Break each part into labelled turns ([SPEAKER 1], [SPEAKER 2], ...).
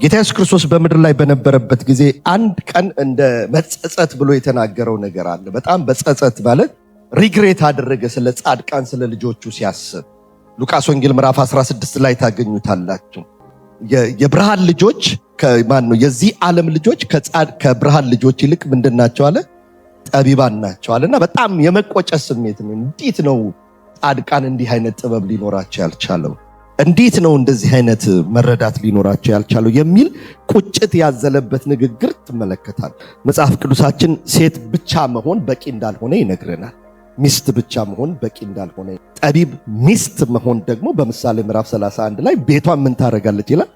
[SPEAKER 1] ጌታ ኢየሱስ ክርስቶስ በምድር ላይ በነበረበት ጊዜ አንድ ቀን እንደ መጸጸት ብሎ የተናገረው ነገር አለ። በጣም በጸጸት ማለት ሪግሬት አደረገ ስለ ጻድቃን ስለ ልጆቹ ሲያስብ። ሉቃስ ወንጌል ምዕራፍ 16 ላይ ታገኙታላችሁ። የብርሃን ልጆች ከማን ነው? የዚህ ዓለም ልጆች ከብርሃን ልጆች ይልቅ ምንድናቸው አለ? ጠቢባን ናቸው አለና በጣም የመቆጨት ስሜት ነው። እንዴት ነው ጻድቃን እንዲህ አይነት ጥበብ ሊኖራቸው ያልቻለው? እንዴት ነው እንደዚህ አይነት መረዳት ሊኖራቸው ያልቻለው የሚል ቁጭት ያዘለበት ንግግር ትመለከታል። መጽሐፍ ቅዱሳችን ሴት ብቻ መሆን በቂ እንዳልሆነ ይነግረናል። ሚስት ብቻ መሆን በቂ እንዳልሆነ፣ ጠቢብ ሚስት መሆን ደግሞ በምሳሌ ምዕራፍ 31 ላይ ቤቷን ምን ታደርጋለች ይላል?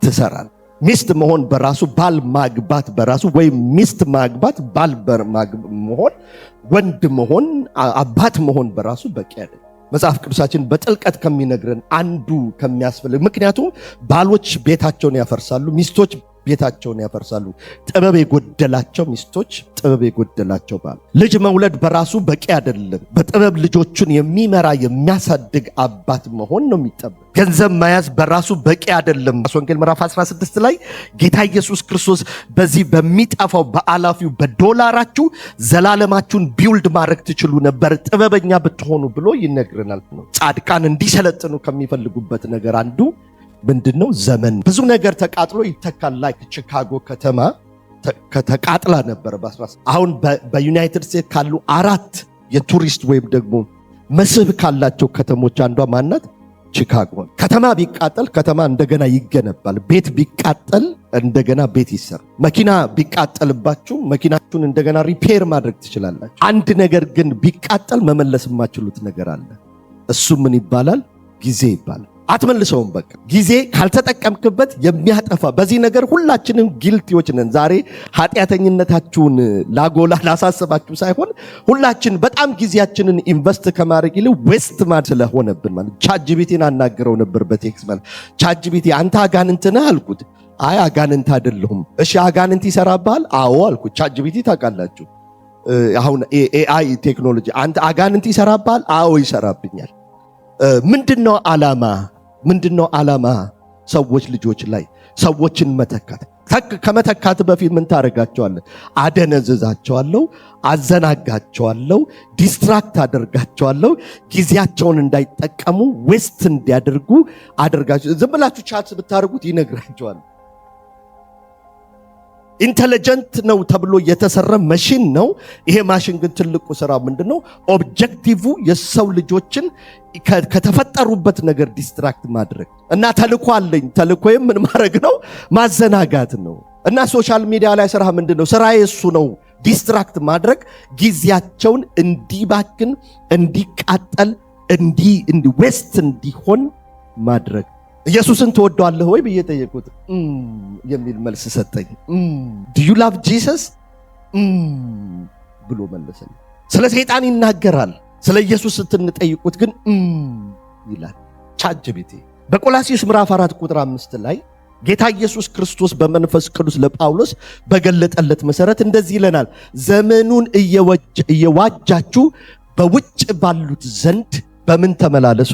[SPEAKER 1] ትሰራል። ሚስት መሆን በራሱ ባል ማግባት በራሱ ወይም ሚስት ማግባት ባል መሆን ወንድ መሆን አባት መሆን በራሱ በቂ አይደለም። መጽሐፍ ቅዱሳችን በጥልቀት ከሚነግረን አንዱ ከሚያስፈልግ፣ ምክንያቱም ባሎች ቤታቸውን ያፈርሳሉ፣ ሚስቶች ቤታቸውን ያፈርሳሉ። ጥበብ የጎደላቸው ሚስቶች፣ ጥበብ የጎደላቸው ባል። ልጅ መውለድ በራሱ በቂ አይደለም። በጥበብ ልጆቹን የሚመራ የሚያሳድግ አባት መሆን ነው የሚጠበቅ። ገንዘብ መያዝ በራሱ በቂ አይደለም። ወንጌል ምዕራፍ 16 ላይ ጌታ ኢየሱስ ክርስቶስ በዚህ በሚጠፋው በአላፊው በዶላራችሁ ዘላለማችሁን ቢውልድ ማድረግ ትችሉ ነበር ጥበበኛ ብትሆኑ ብሎ ይነግረናል። ጻድቃን እንዲሰለጥኑ ከሚፈልጉበት ነገር አንዱ ምንድነው? ዘመን ብዙ ነገር ተቃጥሎ ይተካል። ላይክ ቺካጎ ከተማ ተቃጥላ ነበር አሁን በዩናይትድ ስቴትስ ካሉ 4 የቱሪስት ወይም ደግሞ መስህብ ካላቸው ከተሞች አንዷ ማናት? ቺካጎ። ከተማ ቢቃጠል ከተማ እንደገና ይገነባል። ቤት ቢቃጠል እንደገና ቤት ይሰራል። መኪና ቢቃጠልባችሁ መኪናችሁን እንደገና ሪፔር ማድረግ ትችላላችሁ። አንድ ነገር ግን ቢቃጠል መመለስ የማትችሉት ነገር አለ። እሱ ምን ይባላል? ጊዜ ይባላል። አትመልሰውም። በቃ ጊዜ ካልተጠቀምክበት የሚያጠፋ። በዚህ ነገር ሁላችንም ጊልቲዎች ነን። ዛሬ ኃጢአተኝነታችሁን ላጎላ ላሳስባችሁ ሳይሆን ሁላችን በጣም ጊዜያችንን ኢንቨስት ከማድረግ ይልቅ ዌስት ማድ ስለሆነብን ማለት። ቻትጂፒቲን አናገረው ነበር በቴክስት ማለት። ቻትጂፒቲ አንተ አጋንንት ነህ አልኩት። አይ አጋንንት አይደለሁም። እሺ አጋንንት ይሰራብሃል? አዎ አልኩት። ቻትጂፒቲ ታውቃላችሁ አሁን ኤአይ ቴክኖሎጂ። አንተ አጋንንት ይሰራብሃል? አዎ ይሰራብኛል። ምንድነው ዓላማ? ምንድነው ዓላማ? ሰዎች ልጆች ላይ ሰዎችን መተካት። ከመተካት በፊት ምን ታደርጋቸዋለህ? አደነዝዛቸዋለሁ፣ አዘናጋቸዋለሁ፣ ዲስትራክት አደርጋቸዋለሁ፣ ጊዜያቸውን እንዳይጠቀሙ ዌስት እንዲያደርጉ አደርጋቸው። ዝም ብላችሁ ቻት ብታደርጉት ይነግራቸዋል። ኢንተለጀንት ነው ተብሎ የተሰራ ማሽን ነው። ይሄ ማሽን ግን ትልቁ ስራ ምንድነው? ኦብጀክቲቭ የሰው ልጆችን ከተፈጠሩበት ነገር ዲስትራክት ማድረግ እና ተልኮ አለኝ። ተልኮዬም ምን ማድረግ ነው? ማዘናጋት ነው። እና ሶሻል ሚዲያ ላይ ስራ ምንድነው? ስራዬ እሱ ነው። ዲስትራክት ማድረግ፣ ጊዜያቸውን እንዲባክን፣ እንዲቃጠል፣ ዌስት እንዲሆን ማድረግ። ኢየሱስን ትወደዋለህ ወይ ብዬ ጠየቁት። የሚል መልስ ሰጠኝ። do you love Jesus ብሎ መለሰኝ። ስለ ሰይጣን ይናገራል። ስለ ኢየሱስ ስትንጠይቁት ግን ይላል ቻትጂፒቲ። በቆላስይስ ምዕራፍ 4 ቁጥር 5 ላይ ጌታ ኢየሱስ ክርስቶስ በመንፈስ ቅዱስ ለጳውሎስ በገለጠለት መሰረት እንደዚህ ይለናል። ዘመኑን እየዋጃችሁ በውጭ ባሉት ዘንድ በምን ተመላለሱ?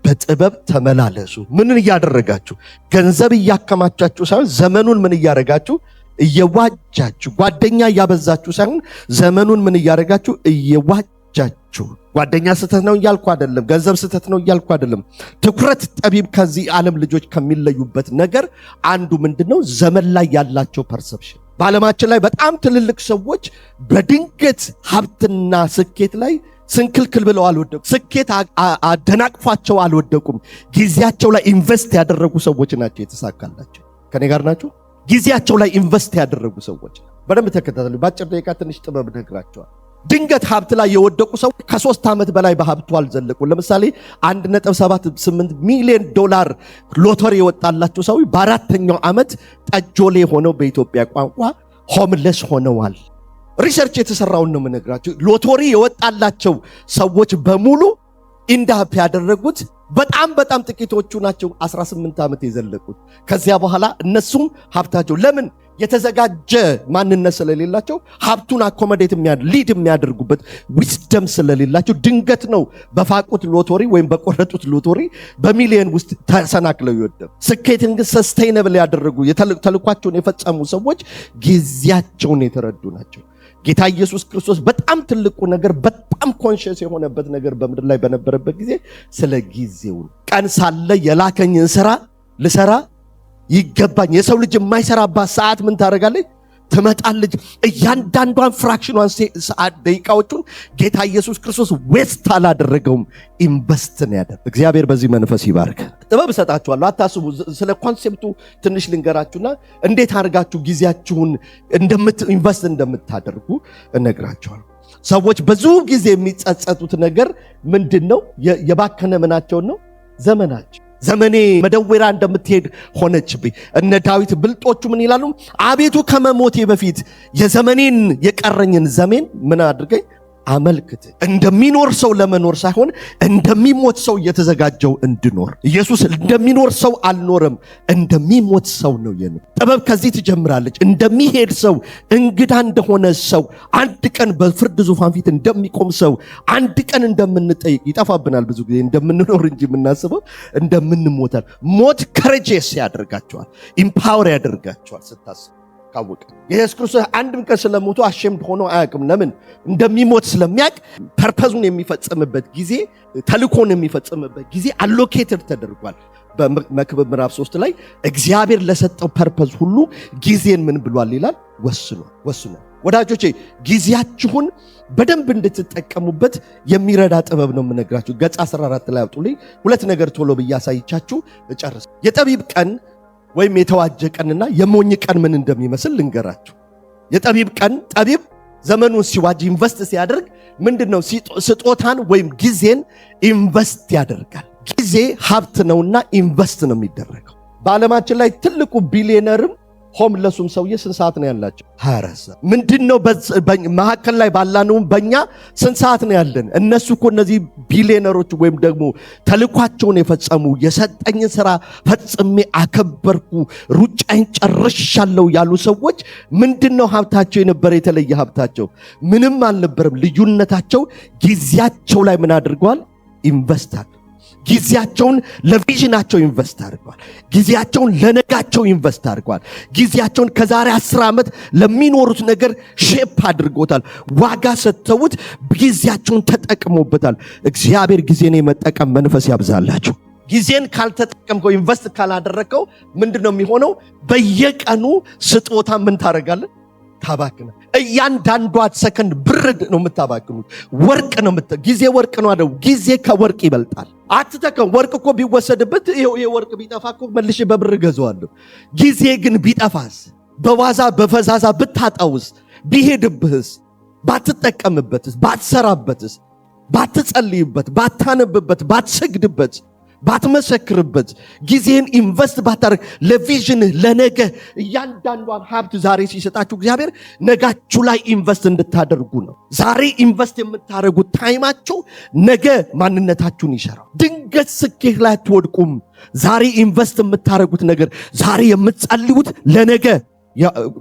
[SPEAKER 1] በጥበብ ተመላለሱ። ምን እያደረጋችሁ? ገንዘብ እያከማቻችሁ ሳይሆን ዘመኑን ምን እያደረጋችሁ? እየዋጃችሁ። ጓደኛ እያበዛችሁ ሳይሆን ዘመኑን ምን እያደረጋችሁ? እየዋጃችሁ። ጓደኛ ስህተት ነው እያልኩ አይደለም። ገንዘብ ስህተት ነው እያልኩ አይደለም። ትኩረት ጠቢብ ከዚህ ዓለም ልጆች ከሚለዩበት ነገር አንዱ ምንድነው? ዘመን ላይ ያላቸው ፐርሰፕሽን። በዓለማችን ላይ በጣም ትልልቅ ሰዎች በድንገት ሀብትና ስኬት ላይ ስንክልክል ብለው አልወደቁም። ስኬት አደናቅፏቸው አልወደቁም። ጊዜያቸው ላይ ኢንቨስት ያደረጉ ሰዎች ናቸው የተሳካላቸው። ከኔ ጋር ናቸው? ጊዜያቸው ላይ ኢንቨስት ያደረጉ ሰዎች። በደንብ ተከታተሉ። በአጭር ደቂቃ ትንሽ ጥበብ ነግራቸዋል። ድንገት ሀብት ላይ የወደቁ ሰዎች ከ3 ዓመት በላይ በሀብቱ አልዘለቁ። ለምሳሌ 1.78 ሚሊዮን ዶላር ሎተሪ የወጣላቸው ሰው በ4ኛው ዓመት ጠጆሌ ሆነው በኢትዮጵያ ቋንቋ ሆምለስ ሆነዋል። ሪሰርች የተሰራውን ነው የምነግራችሁ። ሎተሪ የወጣላቸው ሰዎች በሙሉ ኢንዳፕ ያደረጉት በጣም ጥቂቶቹ ናቸው 18 ዓመት የዘለቁት። ከዚያ በኋላ እነሱም ሀብታቸው ለምን የተዘጋጀ ማንነት ስለሌላቸው ሀብቱን አኮሞዴት ሊድ የሚያደርጉበት ዊዝደም ስለሌላቸው ድንገት ነው በፋቁት ሎቶሪ ወይም በቆረጡት ሎቶሪ በሚሊዮን ውስጥ ተሰናክለው ይወደቁ። ስኬትን ግን ሰስቴይነብል ያደረጉ ተልኳቸውን የፈጸሙ ሰዎች ጊዜያቸውን የተረዱ ናቸው። ጌታ ኢየሱስ ክርስቶስ በጣም ትልቁ ነገር በጣም ኮንሺየስ የሆነበት ነገር በምድር ላይ በነበረበት ጊዜ ስለ ጊዜው ቀን ሳለ የላከኝን ስራ ልሰራ ይገባኝ። የሰው ልጅ የማይሰራባት ሰዓት ምን ታደርጋለች? ትመጣለች። እያንዳንዷን ፍራክሽኗን ሰዓት ደቂቃዎቹን ጌታ ኢየሱስ ክርስቶስ ዌስት አላደረገውም፣ ኢንቨስት ነው ያደረገው። እግዚአብሔር በዚህ መንፈስ ይባርክ። ጥበብ እሰጣችኋለሁ፣ አታስቡ። ስለ ኮንሴፕቱ ትንሽ ልንገራችሁና እንዴት አድርጋችሁ ጊዜያችሁን ኢንቨስት እንደምታደርጉ እነግራችኋለሁ። ሰዎች ብዙ ጊዜ የሚጸጸቱት ነገር ምንድነው? የባከነ ምናቸውን ነው? ዘመናቸው። ዘመኔ መደወሪያ እንደምትሄድ ሆነችብኝ። እነ ዳዊት ብልጦቹ ምን ይላሉ? አቤቱ ከመሞቴ በፊት የዘመኔን የቀረኝን ዘመን ምን አድርገኝ አመልክት። እንደሚኖር ሰው ለመኖር ሳይሆን እንደሚሞት ሰው እየተዘጋጀው እንድኖር። ኢየሱስ እንደሚኖር ሰው አልኖረም፣ እንደሚሞት ሰው ነው የኖረው። ጥበብ ከዚህ ትጀምራለች። እንደሚሄድ ሰው፣ እንግዳ እንደሆነ ሰው፣ አንድ ቀን በፍርድ ዙፋን ፊት እንደሚቆም ሰው፣ አንድ ቀን እንደምንጠይቅ ይጠፋብናል። ብዙ ጊዜ እንደምንኖር እንጂ የምናስበው እንደምንሞታል። ሞት ከረጄስ ያደርጋቸዋል፣ ኢምፓወር ያደርጋቸዋል። ስታስብ ካወቀ ኢየሱስ ክርስቶስ አንድም ቀን ስለሞቱ አሸምድ ሆኖ አያውቅም። ለምን? እንደሚሞት ስለሚያውቅ ፐርፐዙን የሚፈጽምበት ጊዜ፣ ተልኮን የሚፈጽምበት ጊዜ አሎኬትድ ተደርጓል። በመክብብ ምዕራፍ 3 ላይ እግዚአብሔር ለሰጠው ፐርፐዝ ሁሉ ጊዜን ምን ብሏል ይላል? ወስኗል። ወዳጆቼ ጊዜያችሁን በደንብ እንድትጠቀሙበት የሚረዳ ጥበብ ነው የምነግራችሁ። ገጽ 14 ላይ አውጡልኝ። ሁለት ነገር ቶሎ ብያሳይቻችሁ እጨርስ። የጠቢብ ቀን ወይም የተዋጀ ቀንና የሞኝ ቀን ምን እንደሚመስል ልንገራችሁ። የጠቢብ ቀን፣ ጠቢብ ዘመኑን ሲዋጅ ኢንቨስት ሲያደርግ ምንድነው? ስጦታን ወይም ጊዜን ኢንቨስት ያደርጋል። ጊዜ ሀብት ነውና ኢንቨስት ነው የሚደረገው። በዓለማችን ላይ ትልቁ ቢሊዮነርም ሆምለሱም ሰውዬ ስንት ሰዓት ነው ያላቸው? 24። ምንድነው መካከል ላይ ባላነው በእኛ ስንት ሰዓት ነው ያለን? እነሱ እኮ እነዚህ ቢሊዮነሮች ወይም ደግሞ ተልኳቸውን የፈጸሙ የሰጠኝን ስራ ፈጽሜ አከበርኩ ሩጫዬን ጨርሻለሁ ያሉ ሰዎች ምንድነው ሀብታቸው የነበረ? የተለየ ሀብታቸው ምንም አልነበረም። ልዩነታቸው ጊዜያቸው ላይ ምን አድርገዋል? ኢንቨስት አድርገዋል። ጊዜያቸውን ለቪዥናቸው ኢንቨስት አድርገዋል። ጊዜያቸውን ለነጋቸው ኢንቨስት አድርገዋል። ጊዜያቸውን ከዛሬ 10 ዓመት ለሚኖሩት ነገር ሼፕ አድርጎታል። ዋጋ ሰጥተውት ጊዜያቸውን ተጠቅሞበታል። እግዚአብሔር ጊዜን የመጠቀም መንፈስ ያብዛላችሁ። ጊዜን ካልተጠቀምከው፣ ኢንቨስት ካላደረከው ምንድነው የሚሆነው? በየቀኑ ስጦታ ምን ታደርጋለህ? ታባክነ። እያንዳንዷ ሰከንድ ብር ነው የምታባክኑት። ወርቅ ነው ጊዜ ወርቅ ነው አይደል? ጊዜ ከወርቅ ይበልጣል። አትተከም። ወርቅ እኮ ቢወሰድበት ይሄ ወርቅ ቢጠፋ እኮ መልሼ በብር ገዛዋለሁ። ጊዜ ግን ቢጠፋስ፣ በዋዛ በፈዛዛ ብታጣውስ፣ ቢሄድብህስ፣ ባትጠቀምበትስ፣ ባትሰራበትስ፣ ባትጸልይበት፣ ባታነብበት፣ ባትሰግድበት፣ ባትመሰክርበት፣ ጊዜን ኢንቨስት ባታረግ ለቪዥንህ ለነገ እያንዳንዷን ሀብት ዛሬ ሲሰጣችሁ እግዚአብሔር ነጋችሁ ላይ ኢንቨስት እንድታደርጉ ነው። ዛሬ ኢንቨስት የምታደርጉት ታይማችሁ ነገ ማንነታችሁን ይሰራል። ድንገት ስኬት ላይ አትወድቁም። ዛሬ ኢንቨስት የምታደርጉት ነገር፣ ዛሬ የምትጸልዩት ለነገ።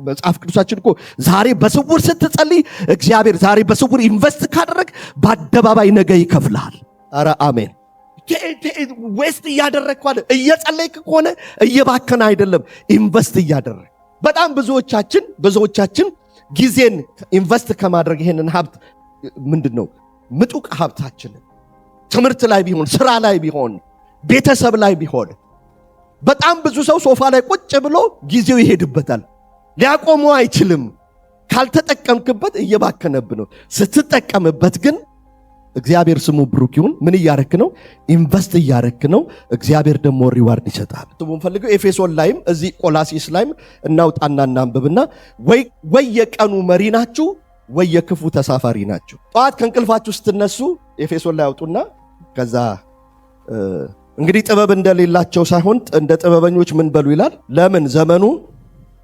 [SPEAKER 1] መጽሐፍ ቅዱሳችን እኮ ዛሬ በስውር ስትጸልይ እግዚአብሔር ዛሬ በስውር ኢንቨስት ካደረግ በአደባባይ ነገ ይከፍልሃል። ኧረ አሜን። ዌስት እያደረግኩ አይደል? እየጸለይክ ከሆነ እየባከነ አይደለም፣ ኢንቨስት እያደረግ። በጣም ብዙዎቻችን ጊዜን ኢንቨስት ከማድረግ ይሄንን ሀብት ምንድነው ምጡቅ ሀብታችንን ትምህርት ላይ ቢሆን፣ ስራ ላይ ቢሆን፣ ቤተሰብ ላይ ቢሆን በጣም ብዙ ሰው ሶፋ ላይ ቁጭ ብሎ ጊዜው ይሄድበታል። ሊያቆመው አይችልም። ካልተጠቀምክበት እየባከነብ ነው። ስትጠቀምበት ግን እግዚአብሔር ስሙ ብሩክ ይሁን። ምን እያረክ ነው? ኢንቨስት እያረክ ነው። እግዚአብሔር ደግሞ ሪዋርድ ይሰጣል። ስሙን ፈልገው ኤፌሶን ላይም እዚህ ቆላሲስ ላይም እናውጣና እናንብብና ወይ የቀኑ መሪ ናችሁ ወይ የክፉ ተሳፋሪ ናችሁ። ጠዋት ከእንቅልፋችሁ ስትነሱ ኤፌሶን ላይ አውጡና ከዛ እንግዲህ ጥበብ እንደሌላቸው ሳይሆን እንደ ጥበበኞች ምን በሉ ይላል። ለምን ዘመኑ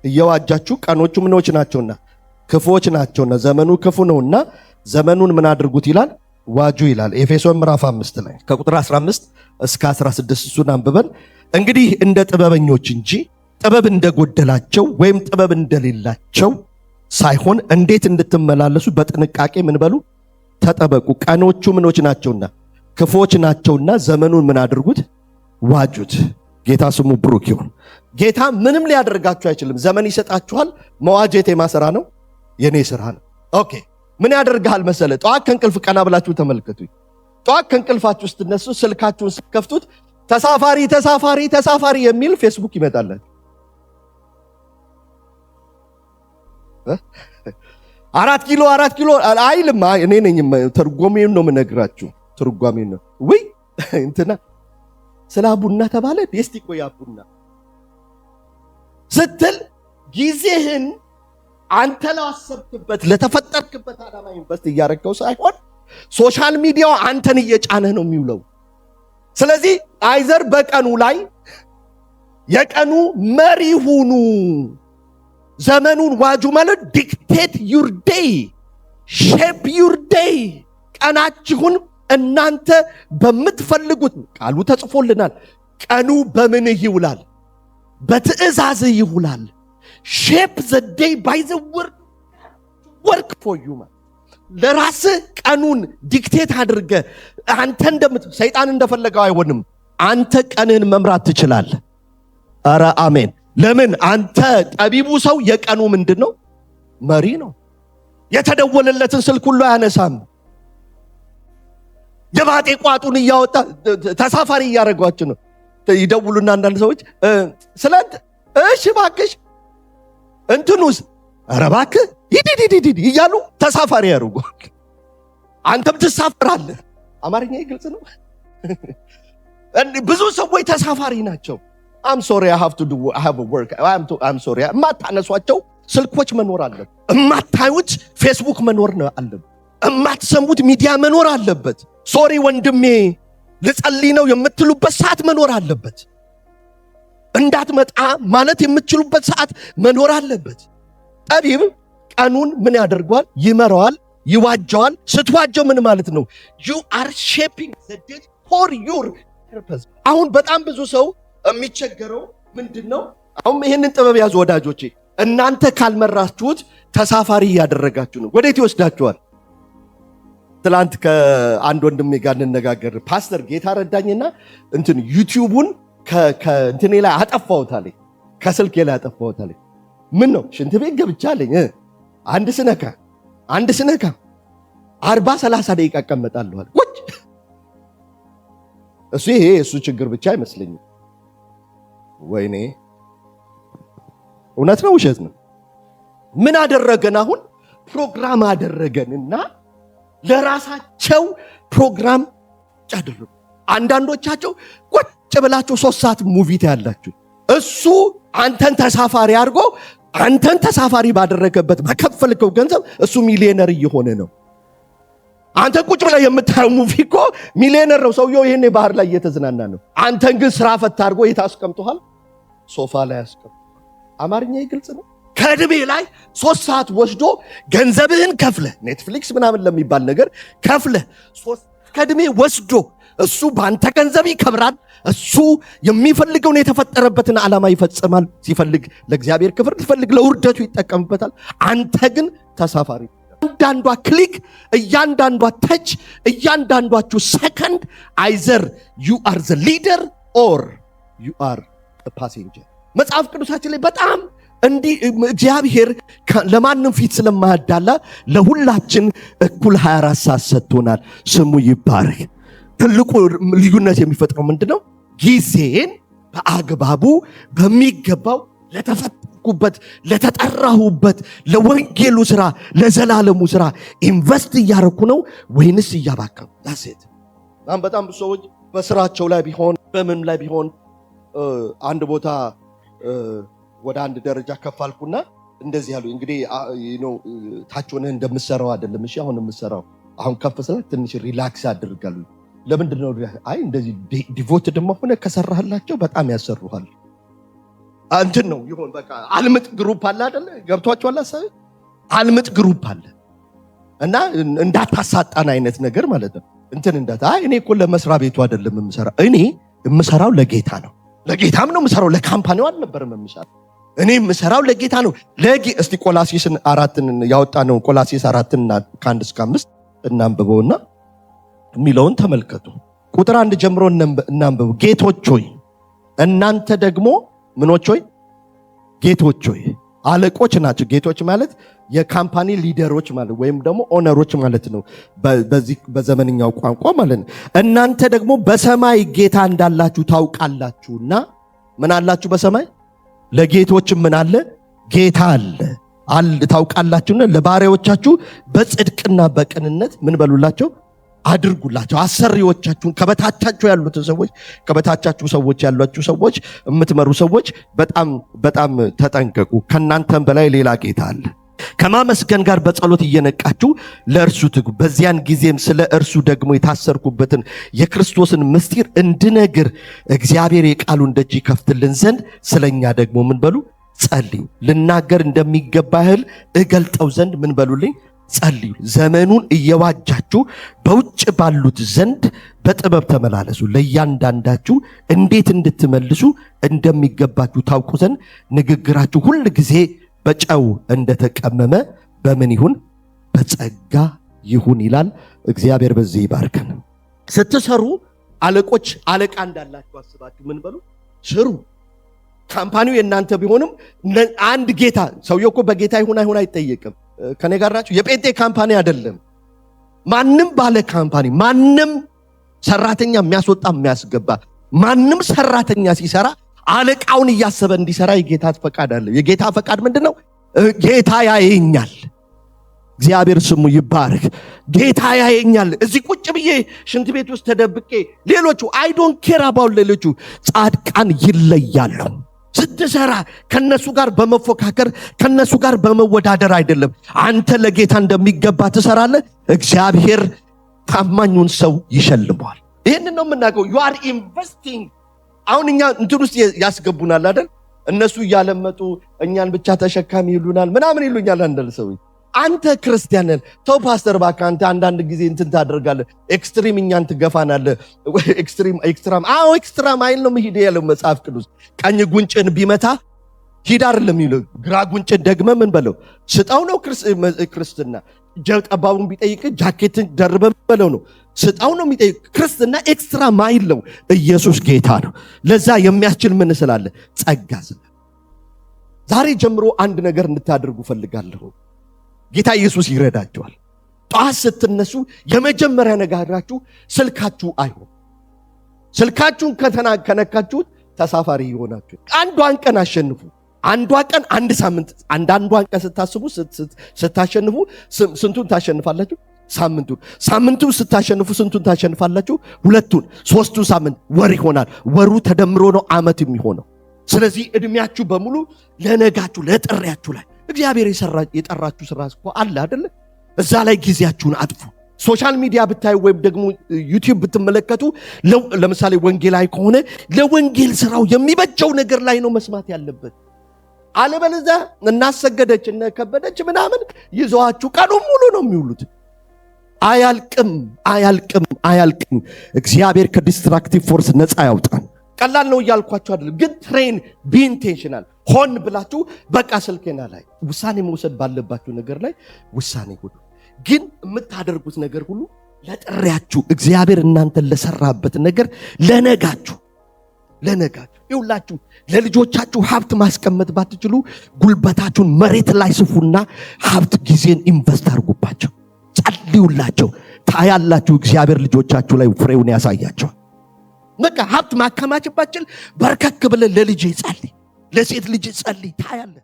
[SPEAKER 1] እየዋጃችሁ ቀኖቹ ምኖች ናቸውና ክፉዎች ናቸውና ዘመኑ ክፉ ነውና ዘመኑን ምን አድርጉት ይላል ዋጁ ይላል። ኤፌሶን ምዕራፍ 5 ላይ ከቁጥር 15 እስከ 16 እሱን አንብበን እንግዲህ እንደ ጥበበኞች እንጂ ጥበብ እንደጎደላቸው ወይም ጥበብ እንደሌላቸው ሳይሆን እንዴት እንድትመላለሱ በጥንቃቄ ምን በሉ ተጠበቁ። ቀኖቹ ምኖች ናቸውና ክፎች ናቸውና ዘመኑን ምን አድርጉት ዋጁት። ጌታ ስሙ ብሩክ ይሁን። ጌታ ምንም ሊያደርጋችሁ አይችልም። ዘመን ይሰጣችኋል። መዋጀት የማሰራ ነው የኔ ስራ ነው። ኦኬ ምን ያደርጋል መሰለ? ጠዋት ከእንቅልፍ ቀና ብላችሁ ተመልከቱ። ጠዋት ከእንቅልፋችሁ ስትነሱ ስልካችሁን ስትከፍቱት ተሳፋሪ ተሳፋሪ ተሳፋሪ የሚል ፌስቡክ ይመጣላችሁ። 4 ኪሎ አይልም። እኔ ነኝ ትርጓሜውን ነው የምነግራችሁ። ትርጓሜውን ነው ወይ እንትና ስለ ቡና ተባለ እስቲ ቆይ ቡና ስትል ጊዜህን አንተ ላሰብክበት ለተፈጠርክበት ዓላማ ኢንቨስት እያደረገው ሳይሆን ሶሻል ሚዲያው አንተን እየጫነህ ነው የሚውለው። ስለዚህ አይዘር በቀኑ ላይ የቀኑ መሪ ሁኑ። ዘመኑን ዋጁ ማለት ዲክቴት ዩር ዴይ ሼፕ ዩር ዴይ። ቀናችሁን እናንተ በምትፈልጉት ቃሉ ተጽፎልናል። ቀኑ በምንህ ይውላል? በትእዛዝህ ይውላል። ሼፕ ዘ ዴይ ባይ ዘ ወርክ ፎር ዩ። ለራስህ ቀኑን ዲክቴት አድርገ አንተ ሰይጣን እንደፈለገው አይሆንም። አንተ ቀንህን መምራት ትችላለህ። ኧረ አሜን። ለምን? አንተ ጠቢቡ ሰው የቀኑ ምንድን ነው? መሪ ነው። የተደወለለትን ስልክ ሁሉ አያነሳም። የባጤ ቋጡን እያወጣ ተሳፋሪ እያደረጓችሁ ነው። ይደውሉና አንዳንድ ሰዎች ስለንት እሺ ባክሽ እንትኑስ ኧረ እባክህ ሂድ እያሉ ተሳፋሪ ያደርጉ። አንተም ትሳፈራለህ። አማርኛ ግልጽ ነው። ብዙ ሰዎች ተሳፋሪ ናቸው። I'm sorry, I have a work. I'm sorry. የማታነሷቸው ስልኮች መኖር አለበት። የማታዩት ፌስቡክ መኖር አለበት። የማትሰሙት ሚዲያ መኖር አለበት። ሶሪ ወንድሜ ልጸልይ ነው የምትሉበት ሰዓት መኖር አለበት። እንዳትመጣ ማለት የምትችሉበት ሰዓት መኖር አለበት። ጠቢብ ቀኑን ምን ያደርገዋል? ይመራዋል፣ ይዋጀዋል። ስትዋጀው ምን ማለት ነው? You are shaping the day for your purpose። አሁን በጣም ብዙ ሰው የሚቸገረው ምንድነው? አሁን ይሄንን ጥበብ ያዙ ወዳጆቼ። እናንተ ካልመራችሁት ተሳፋሪ እያደረጋችሁ ነው። ወዴት ይወስዳችኋል? ትላንት ከአንድ ወንድሜ ጋር እንነጋገር። ፓስተር ጌታ ረዳኝና እንትን ዩቲዩቡን ከእንትኔ ላይ አጠፋውታለኝ፣ ከስልኬ ላይ አጠፋውታለኝ። ምን ነው? ሽንት ቤት ገብቻለኝ። አንድ ስነካ 40-30 ደቂቃ እቀመጣለሁ። ቁጭ እሱ ችግር ብቻ አይመስለኝም። ወይኔ እውነት ነው ውሸት ነው? ምን አደረገን? አሁን ፕሮግራም አደረገንና ለራሳቸው ፕሮግራም አደረጉ። አንዳንዶቻቸው ቁጭ ብላችሁ 3 ሰዓት ሙቪ ታያላችሁ። እሱ አንተን ተሳፋሪ አድርጎ አንተን ተሳፋሪ ባደረገበት በከፈልከው ገንዘብ እሱ ሚሊዮነር እየሆነ ነው። አንተ ቁጭ ብለህ የምታየው ሙቪ እኮ ሚሊዮነር ነው ሰውየው። ይሄኔ ባህር ላይ እየተዝናና ነው። አንተን ግን ስራ ፈት አድርጎ የታስቀምጧል፣ ሶፋ ላይ ያስቀምጧል። አማርኛ ግልጽ ነው። ከዕድሜ ላይ 3 ሰዓት ወስዶ ገንዘብህን ከፍለህ ኔትፍሊክስ ምናምን ለሚባል ነገር ከፍለህ ከዕድሜ ወስዶ እሱ በአንተ ገንዘብ ይከብራል። እሱ የሚፈልገውን የተፈጠረበትን ዓላማ ይፈጽማል። ሲፈልግ ለእግዚአብሔር ክብር፣ ሲፈልግ ለውርደቱ ይጠቀምበታል። አንተ ግን ተሳፋሪ። እያንዳንዷ ክሊክ፣ እያንዳንዷ ተች፣ እያንዳንዷችሁ ሰከንድ አይዘር ዩ አር ዘ ሊደር ኦር ዩ አር ፓሴንጀር። መጽሐፍ ቅዱሳችን ላይ በጣም እንዲህ እግዚአብሔር ለማንም ፊት ስለማያዳላ ለሁላችን እኩል 24 ሰዓት ሰጥቶናል። ስሙ ይባረክ። ትልቁ ልዩነት የሚፈጥረው ምንድነው? ጊዜን በአግባቡ በሚገባው ለተፈጠርኩበት ለተጠራሁበት ለወንጌሉ ስራ ለዘላለሙ ስራ ኢንቨስት እያረኩ ነው ወይንስ እያባከንኩ? ዳሴት በጣም ብዙ ሰዎች በስራቸው ላይ ቢሆን በምን ላይ ቢሆን አንድ ቦታ ወደ አንድ ደረጃ ከፋልኩና እንደዚህ ያሉ እንግዲህ ታች ሆነህ እንደምሰራው አይደለም። እሺ አሁን የምሰራው አሁን ከፍ ስለ ትንሽ ሪላክስ አድርጋለሁ። ለምንድን ነው? አይ እንደዚህ ዲቮት ደግሞ ሆነ ከሰራህላቸው በጣም ያሰሩሃል። እንትን ነው ይሆን በቃ አልምጥ ግሩፕ አለ አይደል? ገብቷችኋል? አልምጥ ግሩፕ አለ እና እንዳታሳጣን አይነት ነገር ማለት ነው። እንትን እኔ እኮ ለመስሪያ ቤቱ አይደለም የምሰራው፣ እኔ የምሰራው ለጌታ ነው። ለጌታም ነው የምሰራው፣ ለካምፓኒው አልነበረም የምሰራው። እኔ የምሰራው ለጌታ ነው። እስቲ ቆላስይስን 4ን ያወጣነው ቆላስይስ 4ን ከ1 እስከ 5 እናንብበውና የሚለውን ተመልከቱ። ቁጥር 1 ጀምሮ እናንብበው። ጌቶች ሆይ እናንተ ደግሞ ምኖች ሆይ? ጌቶች ሆይ። አለቆች ናቸው። ጌቶች ማለት የካምፓኒ ሊደሮች ማለት ወይም ደግሞ ኦነሮች ማለት ነው በዚህ በዘመንኛው ቋንቋ ማለት ነው። እናንተ ደግሞ በሰማይ ጌታ እንዳላችሁ ታውቃላችሁና ምን አላችሁ? በሰማይ ለጌቶችም ምን አለ? ጌታ አለ ታውቃላችሁና ለባሪያዎቻችሁ በጽድቅና በቅንነት ምን በሉላቸው? አድርጉላቸው። አሰሪዎቻችሁን ከበታቻችሁ ያሉትን ሰዎች ከበታቻችሁ ሰዎች ያሏችሁ ሰዎች የምትመሩ ሰዎች በጣም ተጠንቀቁ። ከናንተም በላይ ሌላ ጌታ አለ። ከማመስገን ጋር በጸሎት እየነቃችሁ ለእርሱ ትጉ። በዚያን ጊዜም ስለ እርሱ ደግሞ የታሰርኩበትን የክርስቶስን ምስጢር እንድነግር እግዚአብሔር የቃሉን ደጅ ይከፍትልን ዘንድ ስለኛ ደግሞ ምን በሉ? ጸልዩ። ልናገር እንደሚገባ ያህል እገልጠው ዘንድ ምን በሉልኝ? ጸልዩ። ዘመኑን እየዋጃችሁ በውጭ ባሉት ዘንድ በጥበብ ተመላለሱ። ለእያንዳንዳችሁ እንዴት እንድትመልሱ እንደሚገባችሁ ታውቁ ዘንድ ንግግራችሁ ሁል ጊዜ በጨው እንደተቀመመ በምን ይሁን? በጸጋ ይሁን ይላል። እግዚአብሔር በዚህ ይባርከን። ስትሰሩ አለቆች አለቃ እንዳላችሁ አስባችሁ ምን በሉ? ስሩ። ካምፓኒው የእናንተ ቢሆንም አንድ ጌታ፣ ሰውየው እኮ በጌታ ይሁን አይሁን አይጠየቅም። ከኔ ጋር ናችሁ? የጴንጤ ካምፓኒ አይደለም። ማንም ባለ ካምፓኒ፣ ማንም ሰራተኛ የሚያስወጣ የሚያስገባ፣ ማንም ሰራተኛ ሲሰራ አለቃውን እያሰበ እንዲሰራ የጌታ ፈቃድ አለ። የጌታ ፈቃድ ምንድነው? ጌታ ያየኛል። እግዚአብሔር ስሙ ይባረክ። ጌታ ያየኛል። እዚህ ቁጭ ብዬ ሽንት ቤት ውስጥ ተደብቄ ሌሎቹ አይ ዶንት ኬር አባውት ሌሎቹ ጻድቃን ይለያሉ። ስትሰራ ከነሱ ጋር በመፎካከር ከነሱ ጋር በመወዳደር አይደለም። አንተ ለጌታ እንደሚገባ ትሰራለህ። እግዚአብሔር ታማኙን ሰው ይሸልመዋል። ይሄንን ነው የምናገው። you are investing። አሁን እኛ እንትን ውስጥ ያስገቡናል አይደል? እነሱ እያለመጡ እኛን ብቻ ተሸካሚ ይሉናል፣ ምናምን ይሉኛል አንደል ሰው። አንተ ክርስቲያን ነህ፣ ተው ፓስተር ባካ፣ አንተ አንዳንድ ጊዜ እንትን ታደርጋለህ፣ ኤክስትሪም እኛን ትገፋናለህ። ኤክስትራም ኤክስትራም አይል ነው መሄድ ያለው መጽሐፍ ቅዱስ። ቀኝ ጉንጭን ቢመታ ሂድ አይደለም ይለው፣ ግራ ጉንጭን ደግመ ምን በለው ስጣው ነው ክርስትና። ጠባቡን ቢጠይቅ ጃኬትን ደርበ በለው ነው ስጣው ነው የሚጠይቅ። ክርስትና ኤክስትራ ማይል ነው። ኢየሱስ ጌታ ነው። ለዛ የሚያስችል ምን ስላለ? ጸጋ ስላለ። ዛሬ ጀምሮ አንድ ነገር እንድታደርጉ ፈልጋለሁ። ጌታ ኢየሱስ ይረዳቸዋል። ጧት ስትነሱ የመጀመሪያ ነገራችሁ ስልካችሁ አይሆን። ስልካችሁን ከነካችሁት ተሳፋሪ ይሆናችሁ። አንዷን ቀን አሸንፉ። አንዷ ቀን አንድ ሳምንት አንዷን ቀን ስታስቡ ስታሸንፉ ስንቱን ታሸንፋላችሁ? ሳምንቱን ስታሸንፉ ስንቱን ታሸንፋላችሁ? 2ቱን 3ቱን ሳምንት ወር ይሆናል። ወሩ ተደምሮ ነው ዓመት የሚሆነው። ስለዚህ እድሜያችሁ በሙሉ ለነጋችሁ ለጥሪያችሁ ላይ እግዚአብሔር የጠራችሁ ስራ እኮ አለ አይደል? እዛ ላይ ጊዜያችሁን አጥፉ። ሶሻል ሚዲያ ብታዩ ወይም ደግሞ ዩቲዩብ ብትመለከቱ ለምሳሌ ወንጌላዊ ከሆነ ለወንጌል ስራው የሚበጀው ነገር ላይ ነው መስማት ያለበት። አለበለዚያ እናሰገደች እና ከበደች ምናምን ይዘዋችሁ ቀኑን ሙሉ ነው የሚውሉት። አያልቅም። እግዚአብሔር ከዲስትራክቲቭ ፎርስ ነፃ ያውጣን። ቀላል ነው እያልኳችሁ አይደለም፣ ግን ትሬን ቢኢንቴንሽናል ሆን ብላችሁ በቃ ስልኬና ላይ ውሳኔ መውሰድ ባለባችሁ ነገር ላይ ውሳኔ ሁሉ ግን የምታደርጉት ነገር ሁሉ ለጥሪያችሁ እግዚአብሔር እናንተን ለሰራበት ነገር ለነጋችሁ ይውላችሁ። ለልጆቻችሁ ሀብት ማስቀመጥ ባትችሉ ጉልበታችሁን መሬት ላይ ስፉና ሀብት ጊዜን ኢንቨስት አድርጉባቸው። ጸልዩላቸው። ታያላችሁ እግዚአብሔር ልጆቻችሁ ላይ ፍሬውን ያሳያቸዋል። በቃ ሀብት ማከማችባችሁ በርከክ ብለ ለልጅ ጸልይ፣ ለሴት ልጅ ጸልይ። ታያለ